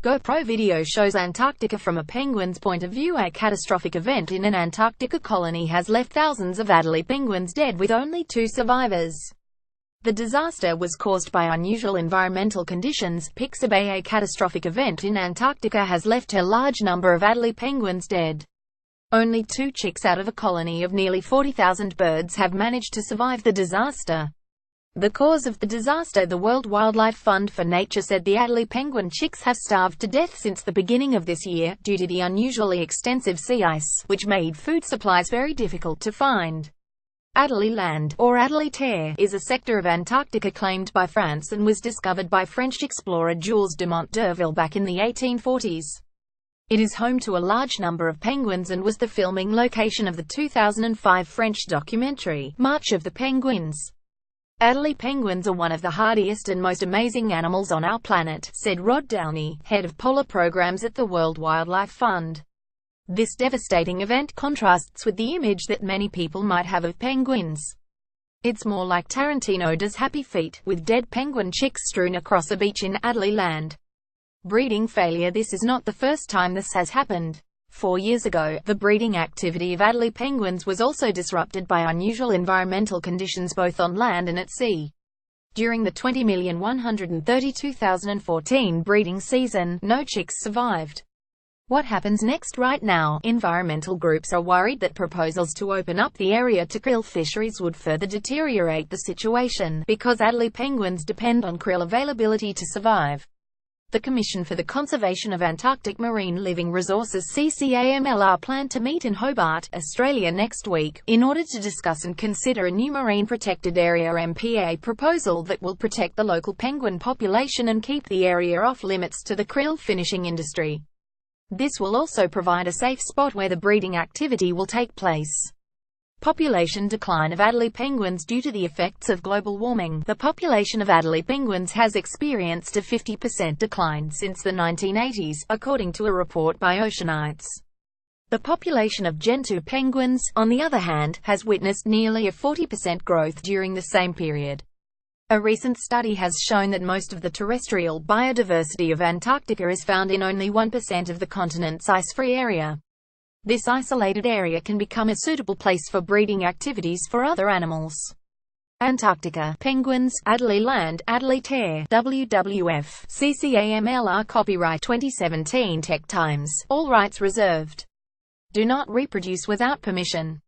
GoPro video shows Antarctica from a penguin's point of view. A catastrophic event in an Antarctica colony has left thousands of Adelie penguins dead with only 2 survivors. The disaster was caused by unusual environmental conditions. Pixabay. A catastrophic event in Antarctica has left a large number of Adelie penguins dead. Only 2 chicks out of a colony of nearly 40,000 birds have managed to survive the disaster. The cause of the disaster: the World Wildlife Fund for Nature said the Adelie penguin chicks have starved to death since the beginning of this year, due to the unusually extensive sea ice, which made food supplies very difficult to find. Adelie Land, or Adelie Terre, is a sector of Antarctica claimed by France and was discovered by French explorer Jules Dumont d'Urville back in the 1840s. It is home to a large number of penguins and was the filming location of the 2005 French documentary, March of the Penguins. Adelie penguins are one of the hardiest and most amazing animals on our planet, said Rod Downey, head of polar programs at the World Wildlife Fund. This devastating event contrasts with the image that many people might have of penguins. It's more like Tarantino does Happy Feet, with dead penguin chicks strewn across a beach in Adelie Land. Breeding failure. This is not the first time this has happened. 4 years ago, the breeding activity of Adelie penguins was also disrupted by unusual environmental conditions both on land and at sea. During the 20,132,014 breeding season, no chicks survived. What happens next? Right now, environmental groups are worried that proposals to open up the area to krill fisheries would further deteriorate the situation, because Adelie penguins depend on krill availability to survive. The Commission for the Conservation of Antarctic Marine Living Resources (CCAMLR) plan to meet in Hobart, Australia next week, in order to discuss and consider a new Marine Protected Area (MPA) proposal that will protect the local penguin population and keep the area off limits to the krill finishing industry. This will also provide a safe spot where the breeding activity will take place. Population decline of Adelie penguins due to the effects of global warming. The population of Adelie penguins has experienced a 50% decline since the 1980s, according to a report by Oceanites. The population of Gentoo penguins, on the other hand, has witnessed nearly a 40% growth during the same period. A recent study has shown that most of the terrestrial biodiversity of Antarctica is found in only 1% of the continent's ice-free area. This isolated area can become a suitable place for breeding activities for other animals. Antarctica, penguins, Adelie Land, Adelie Terre, WWF, CCAMLR. Copyright 2017 Tech Times, all rights reserved. Do not reproduce without permission.